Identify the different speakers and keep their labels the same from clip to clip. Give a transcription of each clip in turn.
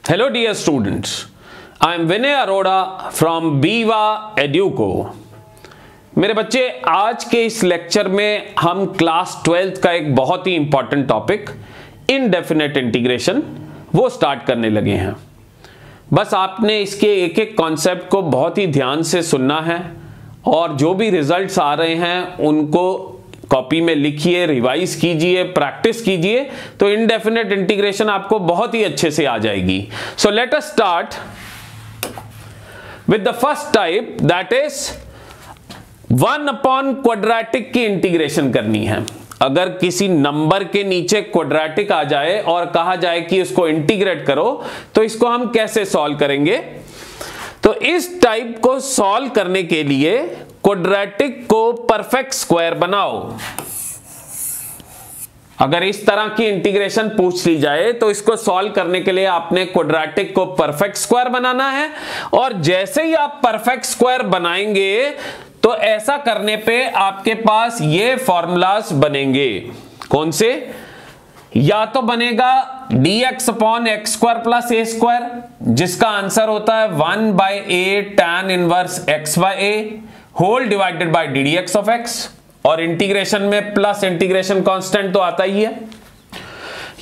Speaker 1: Hello dear students, I am Vinay Arora from Viva Educo। मेरे बच्चे, आज के इस लेक्चर में हम क्लास 12th का एक बहुत ही इंपॉर्टेंट टॉपिक इनडेफिनेट इंटीग्रेशन वो स्टार्ट करने लगे हैं। बस आपने इसके एक एक कॉन्सेप्ट को बहुत ही ध्यान से सुनना है और जो भी रिजल्ट्स आ रहे हैं उनको कॉपी में लिखिए, रिवाइज कीजिए, प्रैक्टिस कीजिए, तो इनडेफिनेट इंटीग्रेशन आपको बहुत ही अच्छे से आ जाएगी। So let us start with the first type, that is 1 upon quadratic की इंटीग्रेशन करनी है। अगर किसी नंबर के नीचे क्वाड्रेटिक आ जाए और कहा जाए कि इसको इंटीग्रेट करो, तो इसको हम कैसे सॉल्व करेंगे? तो इस टाइप को सॉल्व करने के लिए क्वाड्रेटिक को परफेक्ट स्क्वायर बनाओ। अगर इस तरह की इंटीग्रेशन पूछ ली जाए तो इसको सॉल्व करने के लिए आपने क्वाड्रेटिक को परफेक्ट स्क्वायर बनाना है, और जैसे ही आप परफेक्ट स्क्वायर बनाएंगे तो ऐसा करने पे आपके पास ये फॉर्मूलाज बनेंगे। कौन से? या तो बनेगा dx upon x square plus a square, जिसका आंसर होता है 1/a tan inverse x by a whole divided by ddx of x, और इंटीग्रेशन में प्लस इंटीग्रेशन कांस्टेंट तो आता ही है।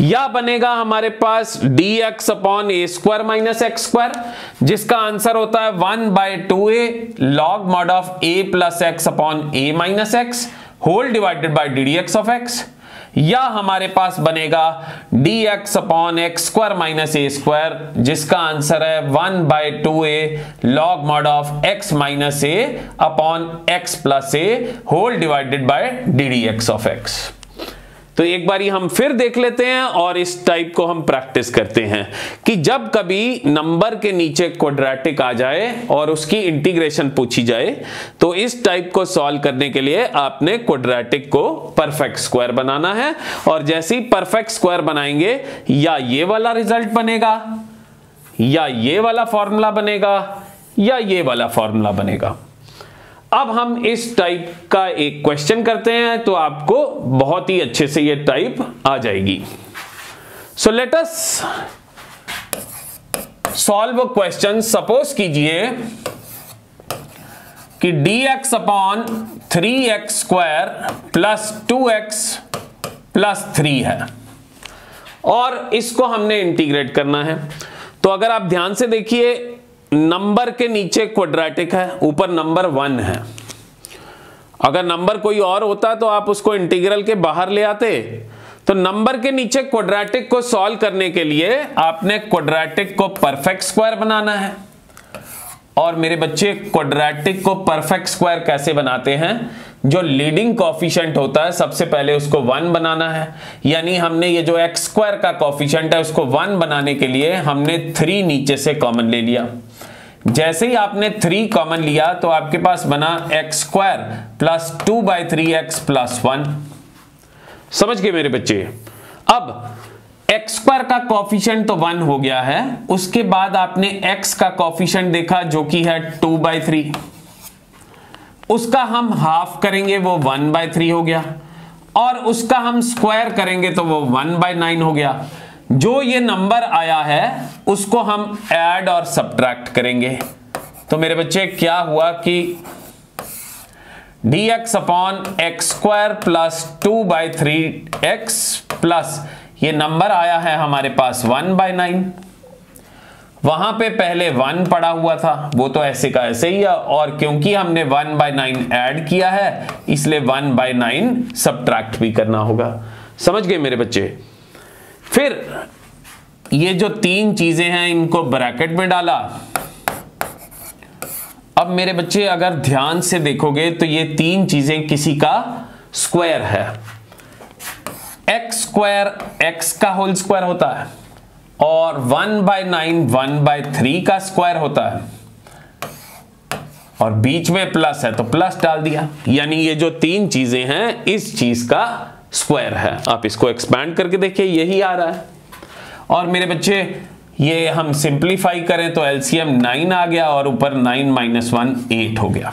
Speaker 1: या बनेगा हमारे पास dx upon a square minus x square, जिसका आंसर होता है 1/2a log mod of a plus x upon a minus x whole divided by ddx of x। या हमारे पास बनेगा dx upon x square minus a square, जिसका answer है 1/2a log mod of x minus a upon x plus a whole divided by ddx of x। तो एक बारी हम फिर देख लेते हैं और इस टाइप को हम प्रैक्टिस करते हैं कि जब कभी नंबर के नीचे क्वाड्रेटिक आ जाए और उसकी इंटीग्रेशन पूछी जाए तो इस टाइप को सॉल्व करने के लिए आपने क्वाड्रेटिक को परफेक्ट स्क्वायर बनाना है, और जैसे ही परफेक्ट स्क्वायर बनाएंगे या ये वाला रिजल्ट बनेगा, या ये वाला फॉर्मूला बनेगा, या ये वाला फॉर्मूला बनेगा। अब हम इस टाइप का एक क्वेश्चन करते हैं तो आपको बहुत ही अच्छे से ये टाइप आ जाएगी। So let us solve a question. Suppose कीजिए कि dx upon 3x square plus 2x plus 3 है और इसको हमने इंटीग्रेट करना है। तो अगर आप ध्यान से देखिए, नंबर के नीचे क्वाड्रेटिक है, ऊपर नंबर 1 है। अगर नंबर कोई और होता तो आप उसको इंटीग्रल के बाहर ले आते। तो नंबर के नीचे क्वाड्रेटिक को सॉल्व करने के लिए आपने क्वाड्रेटिक को परफेक्ट स्क्वायर बनाना है। और मेरे बच्चे, क्वाड्रेटिक को परफेक्ट स्क्वायर कैसे बनाते हैं? जो लीडिंग कोएफिशिएंट होता है सबसे पहले उसको 1 बनाना है, यानी हमने ये जो एक्स स्क्वायर का कोएफिशिएंट है उसको 1 बनाने के लिए हमने 3 नीचे से कॉमन ले लिया। जैसे ही आपने 3 कॉमन लिया तो आपके पास बना x square plus 2/3x plus 1। समझ गए मेरे बच्चे? अब एक्स स्क्वायर का कोएफिशिएंट तो 1 हो गया है, उसके बाद आपने x का कोएफिशिएंट देखा जो कि है 2/3, उसका हम हाफ करेंगे वो 1/3 हो गया, और उसका हम स्क्वायर करेंगे तो वो 1/9 हो गया। जो ये नंबर आया है उसको हम ऐड और सब्ट्रैक्ट करेंगे। तो मेरे बच्चे क्या हुआ कि dx upon x square plus 2/3x plus ये नंबर आया है हमारे पास 1/9। वहां पे पहले 1 पड़ा हुआ था, वो तो ऐसे का ऐसे ही है, और क्योंकि हमने 1/9 ऐड किया है इसलिए 1/9 सब्ट्रैक्ट भी करना होगा। समझ गए मेरे बच्चे? फिर ये जो 3 चीजें हैं इनको ब्रैकेट में डाला। अब मेरे बच्चे अगर ध्यान से देखोगे तो ये 3 चीजें किसी का स्क्वायर है। एक्स स्क्वायर एक्स का होल स्क्वायर होता है, और 1/9 1/3 का स्क्वायर होता है, और बीच में प्लस है तो प्लस डाल दिया, यानी ये जो 3 चीजें हैं इस चीज का स्क्वायर है। आप इसको एक्सपैंड करके देखिए, यही आ रहा है। और मेरे बच्चे, ये हम सिंप्लीफाई करें तो एलसीएम 9 आ गया, और ऊपर 9 - 1 8 हो गया।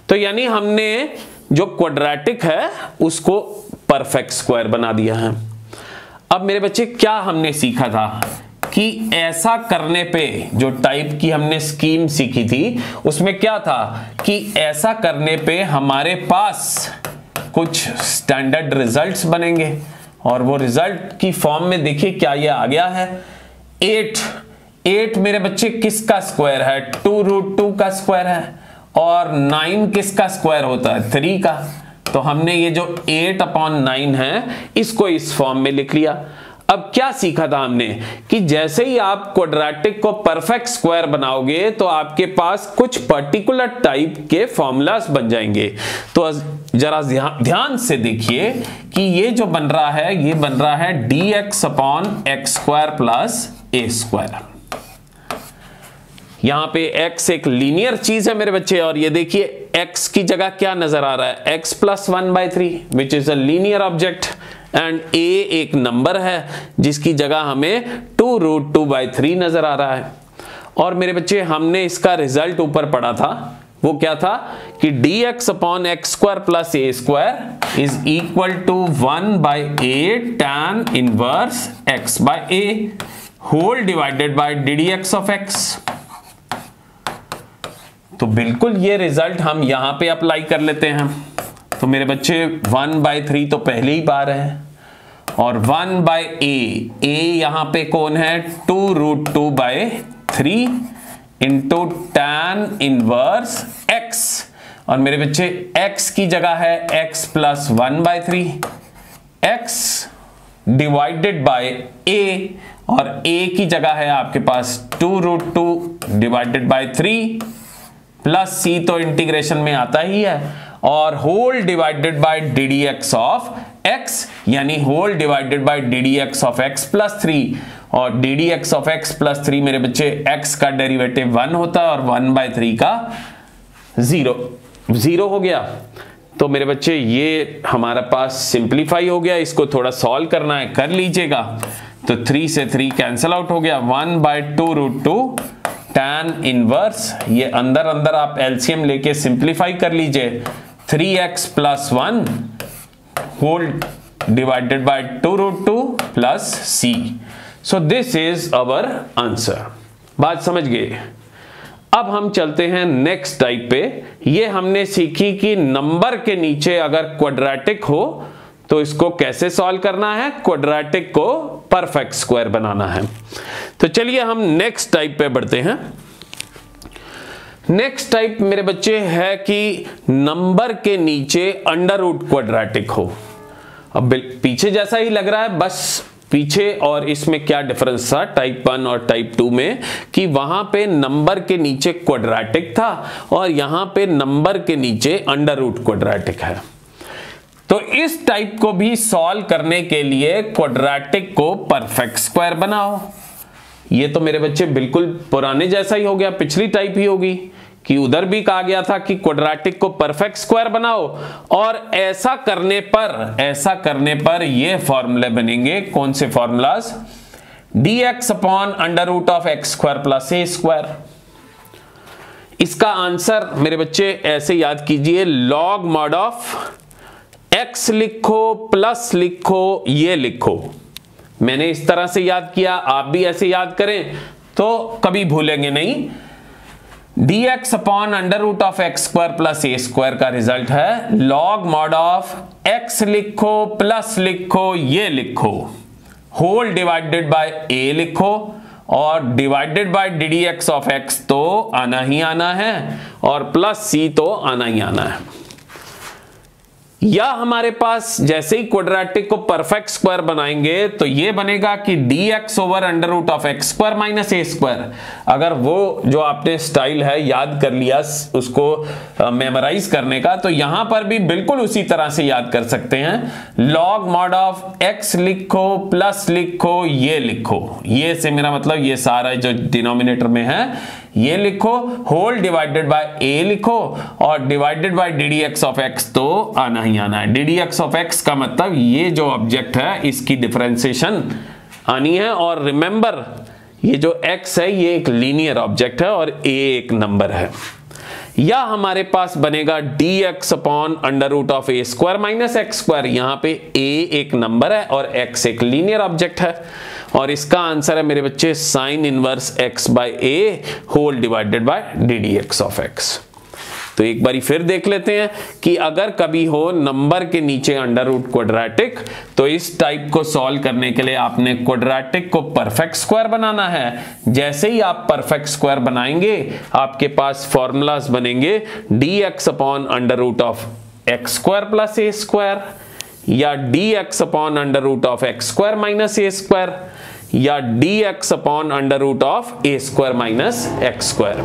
Speaker 1: तो यानी हमने जो क्वाड्रेटिक है उसको परफेक्ट स्क्वायर बना दिया है। अब मेरे बच्चे, क्या हमने सीखा था कि ऐसा करने पे जो टाइप की हमने स्कीम सीखी थी उसमें क्या था कि ऐसा करने पे हमारे पास कुछ स्टैंडर्ड रिजल्ट्स बनेंगे और वो रिजल्ट की फॉर्म में देखिए क्या ये आ गया है 8 मेरे बच्चे किसका स्क्वायर है 2√2 का स्क्वायर है और 9 किसका स्क्वायर होता है 3 का। तो हमने ये जो 8/9 है इसको इस फॉर्म में लिख लिया। अब क्या सीखा था हमने कि जैसे ही आप क्वाड्रेटिक को परफेक्ट स्क्वायर बनाओगे तो आपके पास कुछ पर्टिकुलर टाइप के फॉर्मूलास बन जाएंगे। तो जरा ध्यान से देखिए कि ये जो बन रहा है ये बन रहा है dx/x² + a²। यहां पे x एक लीनियर चीज है मेरे बच्चे और ये देखिए x की जगह क्या नजर आ रहा है x + 1/3 which is a linear object and a एक नंबर है जिसकी जगह हमें 2√2/3 नजर आ रहा है। और मेरे बच्चे हमने इसका रिजल्ट ऊपर पढ़ा था वो क्या था कि dx/x² + a² is equal to 1/8 tan inverse x/a whole divided by ddx(x). तो बिल्कुल ये रिजल्ट हम यहां पे अप्लाई कर लेते हैं। तो मेरे बच्चे 1/3 तो पहले ही पा रहे हैं और 1/a यहां पे कौन है 2√2/3 इंटू tan इनवर्स x और मेरे बच्चे x की जगह है x + 1/3 x divided by a और a की जगह है आपके पास 2√2 डिवाइडेड बाय 3 प्लस c तो इंटीग्रेशन में आता ही है और होल डिवाइडेड बाय ddx(x) यानी होल डिवाइडेड बाय ddx(x + 3 और ddx(x + 3 मेरे बच्चे x का डेरिवेटिव 1 होता है और 1/3 का 0 हो गया। तो मेरे बच्चे ये हमारा पास सिंप्लीफाई हो गया। इसको थोड़ा सॉल्व करना है कर लीजिएगा। तो 3 से 3 कैंसिल आउट हो गया 1/2√2 tan इनवर्स ये अंदर अंदर आप एलसीएम लेके सिंप्लीफाई कर लीजिए 3x + 1 whole divided by 2√2 plus c। So this is our answer. बात समझ गए। अब हम चलते हैं नेक्स्ट टाइप पे। ये हमने सीखी कि नंबर के नीचे अगर क्वाड्रेटिक हो तो इसको कैसे सॉल्व करना है, क्वाड्रेटिक को परफेक्ट स्क्वायर बनाना है। तो चलिए हम नेक्स्ट टाइप पे बढ़ते हैं। नेक्स्ट टाइप मेरे बच्चे है कि नंबर के नीचे अंडर-रूट क्वाड्रेटिक हो। अब पीछे जैसा ही लग रहा है, बस पीछे और इसमें क्या डिफरेंस था टाइप 1 और टाइप 2 में कि वहां पे नंबर के नीचे क्वाड्रेटिक था और यहां पे नंबर के नीचे अंडर-रूट क्वाड्रेटिक है। तो इस टाइप को भी सॉल्व करने के लिए क्वाड्रेटिक को परफेक्ट स्क्वायर बनाओ। ये तो मेरे बच्चे बिल्कुल पुराने जैसा ही हो गया, पिछली टाइप ही होगी कि उधर भी कहा गया था कि क्वाड्रेटिक को परफेक्ट स्क्वायर बनाओ और ऐसा करने पर ये फॉर्मूले बनेंगे। कौन से फॉर्मूलाज? dx/√(x² + a²। इसका आंसर मेरे बच्चे ऐसे याद कीजिए log mod ऑफ x लिखो प्लस लिखो ये लिखो। मैंने इस तरह से याद किया, आप भी ऐसे याद करें तो कभी भूलेंगे नहीं। dx/√(x² + a² का रिजल्ट है log mod ऑफ x लिखो प्लस लिखो ये लिखो होल डिवाइडेड बाय a लिखो और डिवाइडेड बाय ddx(x) तो आना ही आना है और प्लस c तो आना ही आना है। या हमारे पास जैसे ही क्वाड्रेटिक को परफेक्ट स्क्वायर बनाएंगे तो ये बनेगा कि dx/√(x² - a²। अगर वो जो आपने स्टाइल है याद कर लिया उसको मेमोराइज करने का, तो यहां पर भी बिल्कुल उसी तरह से याद कर सकते हैं। log mod ऑफ x लिखो प्लस लिखो ये लिखो, ये से मेरा मतलब ये सारा जो डिनोमिनेटर में है ये लिखो होल डिवाइडेड बाय a लिखो और डिवाइडेड बाय ddx(x) तो आना ही आना है। ddx(x) का मतलब ये जो ऑब्जेक्ट है इसकी डिफरेंशिएशन आनी है। और रिमेंबर ये जो x है ये एक लीनियर ऑब्जेक्ट है और a एक नंबर है। या हमारे पास बनेगा dx upon under root of a square minus x square. यहां पे a एक नंबर है और x एक लीनियर ऑब्जेक्ट है, और इसका आंसर है मेरे बच्चे sine inverse x by a whole divided by d d x of x। तो एक बारी फिर देख लेते हैं कि अगर कभी हो नंबर के नीचे अंडर रूट क्वाड्रेटिक, तो इस टाइप को सॉल्व करने के लिए आपने क्वाड्रेटिक को परफेक्ट स्क्वायर बनाना है। जैसे ही आप परफेक्ट स्क्वायर बनाएंगे आपके पास फॉर्मूलाज बनेंगे dx upon under root of x square plus a square, या dx upon under root of x square minus a square, या dx upon under root of a square minus x square.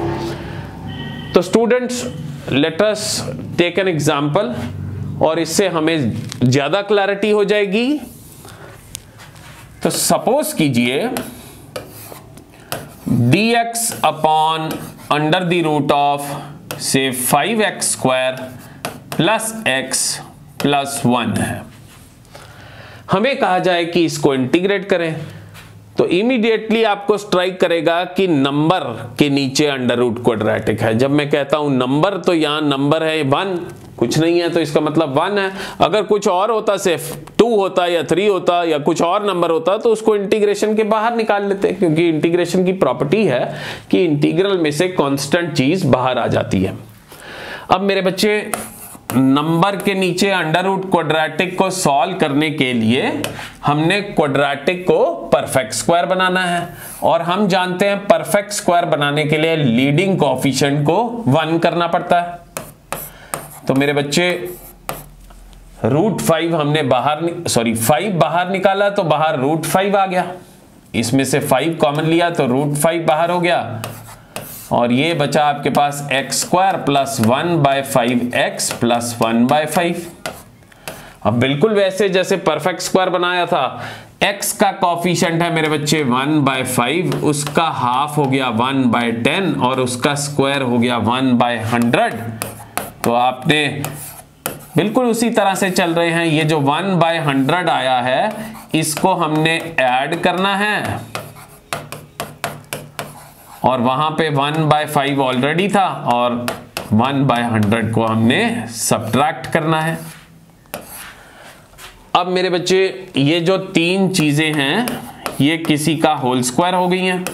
Speaker 1: तो students, let us take an example, और इससे हमें ज्यादा clarity हो जाएगी। तो सपोज कीजिए dx upon under the root of से 5x square plus x plus 1 है। हमें कहा जाए कि इसको इंटीग्रेट करें, तो इमीडिएटली आपको स्ट्राइक करेगा कि नंबर के नीचे अंडर रूट क्वाड्रेटिक है। जब मैं कहता हूं नंबर, तो यहां नंबर है 1, कुछ नहीं है तो इसका मतलब 1 है। अगर कुछ और होता, सिर्फ 2 होता या 3 होता या कुछ और नंबर होता, तो उसको इंटीग्रेशन के बाहर निकाल लेते, क्योंकि इंटीग्रेशन की प्रॉपर्टी है कि इंटीग्रल में से कांस्टेंट चीज बाहर आ जाती है। अब मेरे बच्चे, नंबर के नीचे अंडर रूट क्वाड्रेटिक को सॉल्व करने के लिए हमने क्वाड्रेटिक को परफेक्ट स्क्वायर बनाना है, और हम जानते हैं परफेक्ट स्क्वायर बनाने के लिए लीडिंग कोएफिशिएंट को 1 करना पड़ता है। तो मेरे बच्चे, रूट 5 हमने बाहर 5 बाहर निकाला, तो बाहर रूट 5 आ गया। इसमें से 5 कॉमन लिया तो रूट 5 बाहर हो गया, और ये बचा आपके पास x square plus 1 by 5x plus 1 by 5। अब बिल्कुल वैसे जैसे परफेक्ट स्क्वायर बनाया था, x का कॉफिशिएंट है मेरे बच्चे 1 बाय 5, उसका हाफ हो गया 1 बाय 10, और उसका स्क्वायर हो गया 1 बाय 100। तो आपने बिल्कुल उसी तरह से चल रहे हैं। ये जो 1 बाय 100 आया है, इसको हमने ऐड करना है, और वहां पे 1 बाय 5 ऑलरेडी था, और 1 बाय 100 को हमने सब्ट्रैक्ट करना है। अब मेरे बच्चे, ये जो 3 चीजें हैं, ये किसी का होल स्क्वायर हो गई हैं।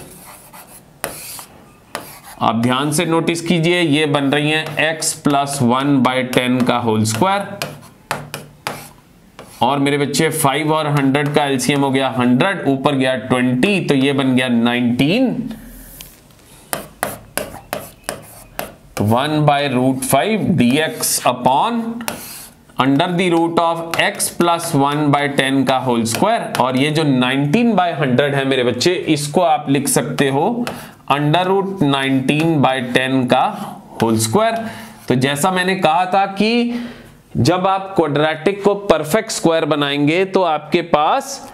Speaker 1: आप ध्यान से नोटिस कीजिए, ये बन रही हैं x प्लस 1 बाय 10 का होल स्क्वायर, और मेरे बच्चे 5 और 100 का एलसीएम हो गया 100, ऊपर गया 20, तो ये बन गया 19। 1 by root 5 dx upon under the root of x plus 1 by 10 का होल स्क्वायर, और ये जो 19 बाय 100 है मेरे बच्चे, इसको आप लिख सकते हो अंडर रूट 19 बाय 10 का होल स्क्वायर। तो जैसा मैंने कहा था कि जब आप क्वाड्रेटिक को परफेक्ट स्क्वायर बनाएंगे तो आपके पास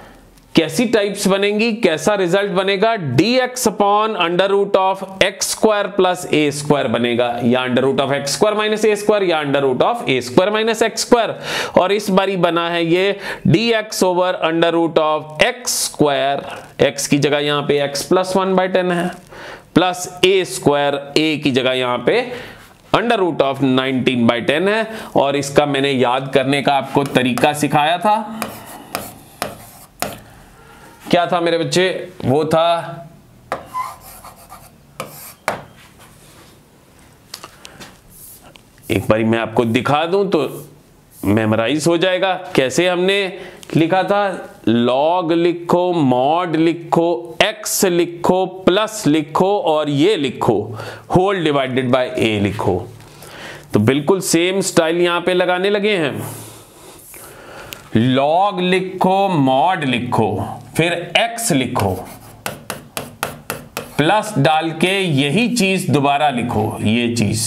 Speaker 1: कैसी टाइप्स बनेंगी, कैसा रिजल्ट बनेगा, dx upon under root of x square plus a square बनेगा, या under root of x square minus a square, या under root of a square minus x square. और इस बारी बना है ये dx over under root of x square, x की जगह यहां पे x प्लस 1 बाय 10 है, प्लस ए स्क्वायर, a की जगह यहां पे अंडर रूट ऑफ 19 बाय 10 है। और इसका मैंने याद करने का आपको तरीका सिखाया था। क्या था मेरे बच्चे? वो था एक बारी मैं आपको दिखा दूं तो मेमोराइज हो जाएगा। कैसे हमने लिखा था? लॉग लिखो, मॉड लिखो, एक्स लिखो, प्लस लिखो, और ये लिखो होल डिवाइडेड बाय ए लिखो। तो बिल्कुल सेम स्टाइल यहां पे लगाने लगे हैं। लॉग लिखो, मॉड लिखो, फिर x लिखो, प्लस डाल के यही चीज दोबारा लिखो, ये चीज।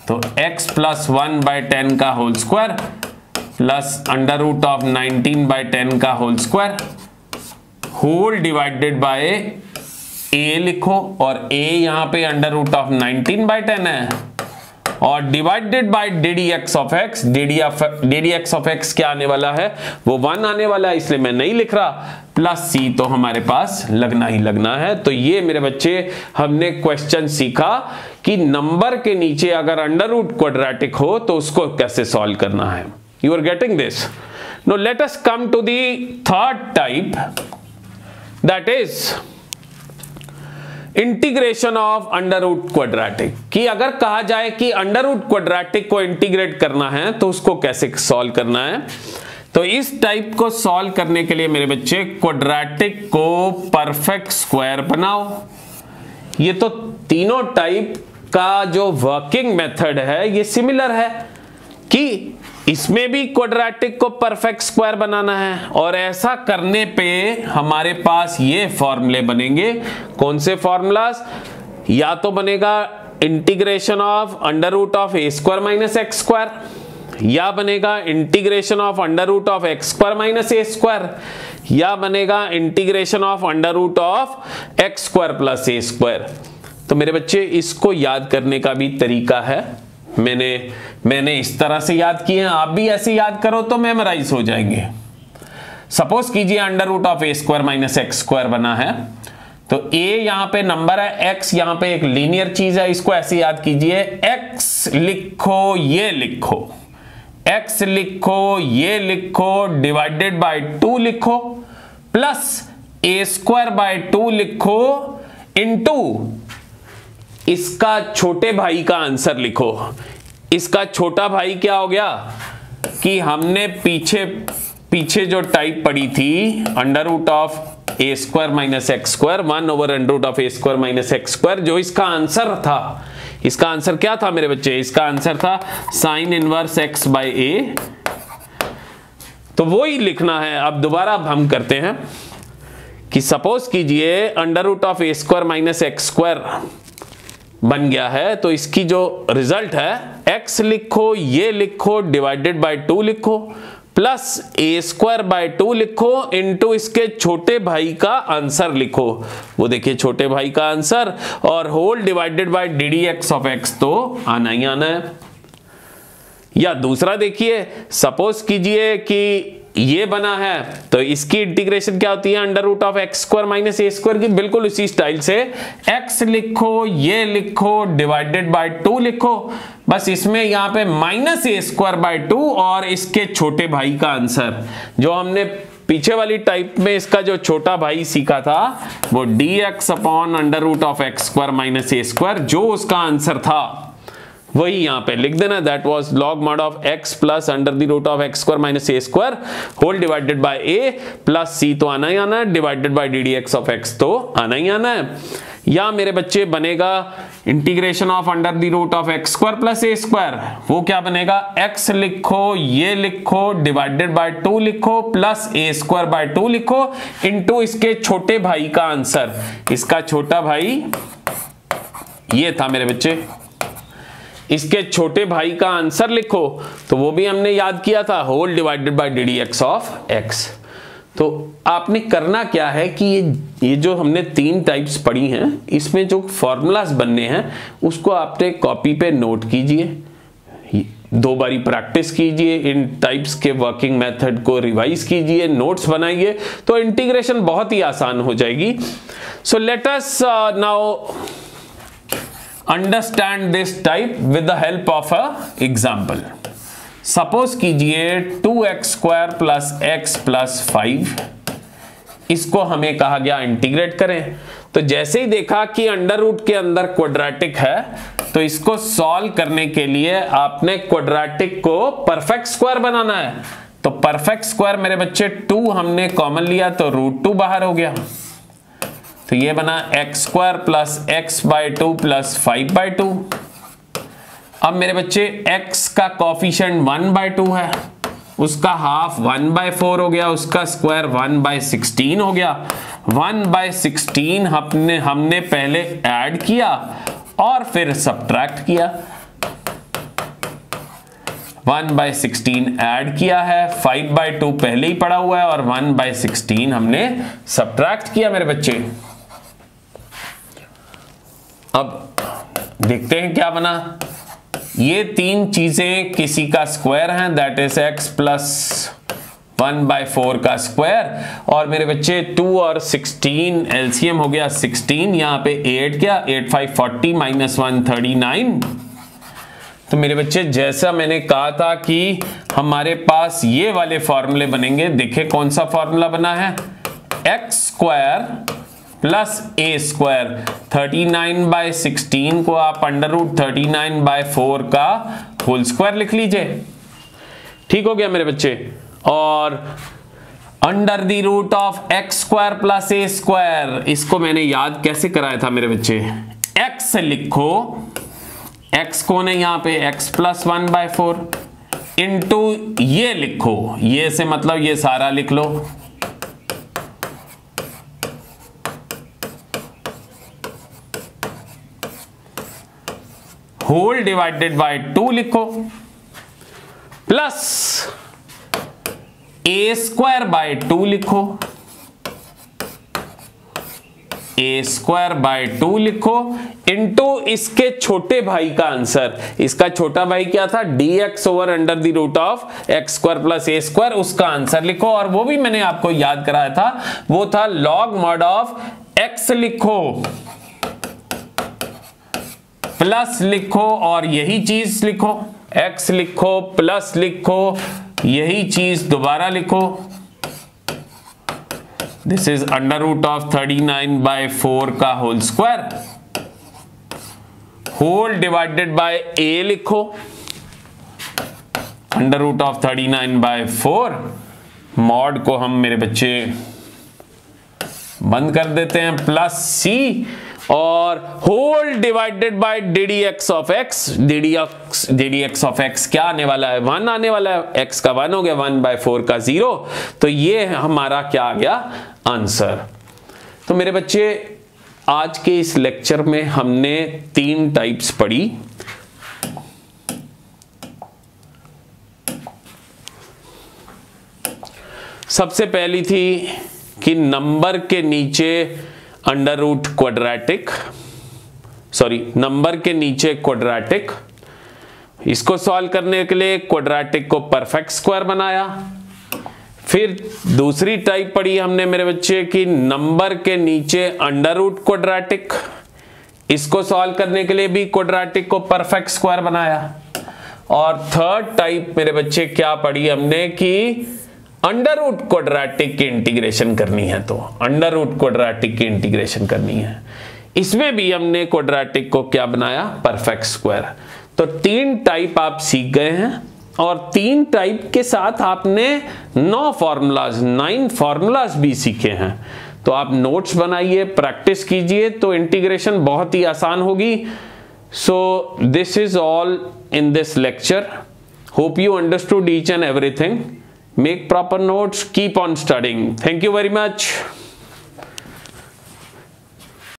Speaker 1: तो x प्लस 1 बाय 10 का whole square plus under root of 19 by 10 का whole square whole divided by a लिखो, और a यहां पे अंडर रूट ऑफ 19 बाय 10 है, और divided by d d x of x, D d x of x क्या आने वाला है, वो 1 आने वाला है, इसलिए मैं नहीं लिख रहा, प्लस सी तो हमारे पास लगना ही लगना है। तो ये मेरे बच्चे हमने क्वेश्चन सीखा कि नंबर के नीचे अगर अंडर रूट क्वाड्रेटिक हो तो उसको कैसे सॉल्व करना है। You are getting this? Now let us come to the third type, that is integration of under root quadratic. कि अगर कहा जाए कि अंडर रूट क्वाड्रेटिक को इंटीग्रेट करना है तो उसको कैसे सॉल्व करना है। तो इस टाइप को सॉल्व करने के लिए मेरे बच्चे क्वाड्रेटिक को परफेक्ट स्क्वायर बनाओ। ये तो तीनों टाइप का जो वर्किंग मेथड है ये सिमिलर है कि इसमें भी क्वाड्रेटिक को परफेक्ट स्क्वायर बनाना है, और ऐसा करने पे हमारे पास ये फॉर्मूले बनेंगे। कौन से फॉर्मूलास? या तो बनेगा integration of under root of a square minus x square, या बनेगा integration of under root of x square minus a square, या बनेगा integration of under root of x square plus a square. तो मेरे बच्चे इसको याद करने का भी तरीका है, मैंने इस तरह से याद किए हैं, आप भी ऐसे याद करो तो मेमोराइज हो जाएंगे। सपोज कीजिए under root of a square minus x square बना है, तो ए यहां पे नंबर है, एक्स यहां पे एक लीनियर चीज है, इसको ऐसे याद कीजिए, एक्स लिखो ये लिखो, एक्स लिखो ये लिखो, डिवाइडेड बाय 2 लिखो, प्लस ए स्क्वायर बाय 2 लिखो, इनटू इसका छोटे भाई का आंसर लिखो। इसका छोटा भाई क्या हो गया कि हमने पीछे जो टाइप पढ़ी थी under root of a square minus x square 1 over under root of a square minus x square, जो इसका आंसर था। इसका आंसर क्या था मेरे बच्चे? इसका आंसर था साइन इनवर्स एक्स बाय ए। तो वो ही लिखना है। अब दोबारा हम करते हैं कि सपोज कीजिए under root of a square minus x square बन गया है, तो इसकी जो रिजल्ट है x लिखो ये लिखो, डिवाइडेड बाय 2 लिखो, प्लस ए स्क्वायर बाय 2 लिखो, इनटू इसके छोटे भाई का आंसर लिखो। वो देखिए छोटे भाई का आंसर, और whole divided by d d x of x तो आना ही आना है। या दूसरा देखिए, सपोज कीजिए कि ये बना है, तो इसकी इंटीग्रेशन क्या होती है under root of x square minus a square की, बिल्कुल उसी स्टाइल से x लिखो ये लिखो, डिवाइडेड बाय 2 लिखो, बस इसमें यहां पे माइनस ए स्क्वायर बाय 2 और इसके छोटे भाई का आंसर, जो हमने पीछे वाली टाइप में इसका जो छोटा भाई सीखा था वो dx upon under root of x square minus a square, जो उसका आंसर था वही यहां पे लिख देना। That was log mod of x plus under the root of x square minus a square whole divided by a plus c तो आना ही आना है, divided by d d x of x तो आना ही आना है। या मेरे बच्चे बनेगा integration of under the root of x square plus a square, वो क्या बनेगा, x लिखो ये लिखो, डिवाइडेड बाय 2 लिखो, प्लस ए स्क्वायर बाय 2 लिखो, इनटू इसके छोटे भाई का आंसर। इसका छोटा भाई ये था मेरे बच्चे, इसके छोटे भाई का आंसर लिखो, तो वो भी हमने याद किया था, whole divided by d d x of x. तो आपने करना क्या है कि ये जो हमने 3 टाइप्स पढ़ी हैं, इसमें जो फॉर्मूलाज बनने हैं उसको आपने कॉपी पे नोट कीजिए, 2 बारी प्रैक्टिस कीजिए, इन टाइप्स के वर्किंग मेथड को रिवाइज कीजिए, नोट्स बनाइए, तो इंटीग्रेशन बहुत ही आसान हो जाएगी। So let us now understand this type with the help of a example. Suppose कीजिए 2x square plus x plus 5, इसको हमें कहा गया इंटीग्रेट करें। तो जैसे ही देखा कि अंडर रूट के अंदर क्वाड्रेटिक है, तो इसको सॉल्व करने के लिए आपने क्वाड्रेटिक को परफेक्ट स्क्वायर बनाना है। तो परफेक्ट स्क्वायर मेरे बच्चे 2 हमने कॉमन लिया तो रूट 2 बाहर हो गया, तो ये बना x square plus x by 2 plus 5 by 2। अब मेरे बच्चे x का कॉफिशिएंट 1 बाय 2 है, उसका हाफ 1 बाय 4 हो गया, उसका स्क्वायर 1 बाय 16 हो गया। 1 बाय 16 हमने पहले ऐड किया और फिर सब्ट्रैक्ट किया। 1 बाय 16 ऐड किया है, 5 बाय 2 पहले ही पड़ा हुआ है, और 1 बाय 16 हमने सब्ट्रैक्ट किया मेरे बच्चे। अब देखते हैं क्या बना। ये तीन चीजें किसी का स्क्वायर हैं, दैट इज x प्लस 1/4 का स्क्वायर। और मेरे बच्चे 2 और 16 एलसीएम हो गया 16, यहाँ पे 8 क्या 8 5 40 -1 39। तो मेरे बच्चे जैसा मैंने कहा था कि हमारे पास ये वाले फॉर्मूले बनेंगे, देखिए कौन सा फॉर्मूला बना है, x square plus a square. 39/16 को आप √39/4 का होल स्क्वायर लिख लीजिए। ठीक हो गया मेरे बच्चे। और under the root of x square plus a square, इसको मैंने याद कैसे कराया था मेरे बच्चे, x लिखो, x कौन है यहाँ पे, x प्लस 1/4 इंटू ये लिखो, ये से मतलब ये सारा लिख लो, होल डिवाइडेड बाय 2 लिखो, प्लस a स्क्वायर बाय 2 लिखो, a स्क्वायर बाय 2 लिखो, इंटू इसके छोटे भाई का आंसर, इसका छोटा भाई क्या था, dx over under the root of x square plus a square, उसका आंसर लिखो। और वो भी मैंने आपको याद कराया था, वो था log mod ऑफ x लिखो, प्लस लिखो और यही चीज लिखो, x लिखो प्लस लिखो, यही चीज दोबारा लिखो, this is under root of 39/4 का whole square, whole divided by a लिखो, अंडर रूट ऑफ 39/4, मॉड को हम मेरे बच्चे बंद कर देते हैं, प्लस c, और whole divided by ddx of x, ddx of x क्या आने वाला है, 1 आने वाला है, x का 1 हो गया, 1/4 का 0, तो ये हमारा क्या आ गया आंसर। तो मेरे बच्चे आज के इस लेक्चर में हमने 3 टाइप्स पढ़ी। सबसे पहली थी कि नंबर के नीचे अंडर रूट क्वाड्रेटिक, नंबर के नीचे क्वाड्रेटिक, इसको सॉल्व करने के लिए क्वाड्रेटिक को परफेक्ट स्क्वायर बनाया। फिर दूसरी टाइप पढ़ी हमने मेरे बच्चे कि नंबर के नीचे अंडर रूट क्वाड्रेटिक, इसको सॉल्व करने के लिए भी क्वाड्रेटिक को परफेक्ट स्क्वायर बनाया। और थर्ड टाइप मेरे बच्चे क्या पढ़ी हमने कि अंडर रूट क्वाड्रेटिक की इंटीग्रेशन करनी है, तो अंडर रूट क्वाड्रेटिक की इंटीग्रेशन करनी है, इसमें भी हमने क्वाड्रेटिक को क्या बनाया, परफेक्ट स्क्वायर। तो 3 टाइप आप सीख गए हैं, और 3 टाइप के साथ आपने 9 फॉर्मूलाज भी सीखे हैं। तो आप नोट्स बनाइए, प्रैक्टिस कीजिए, तो इंटीग्रेशन बहुत ही आसान होगी। सो this is all in this lecture. Hope you understood each and everything. Make proper notes, keep on studying. Thank you very much.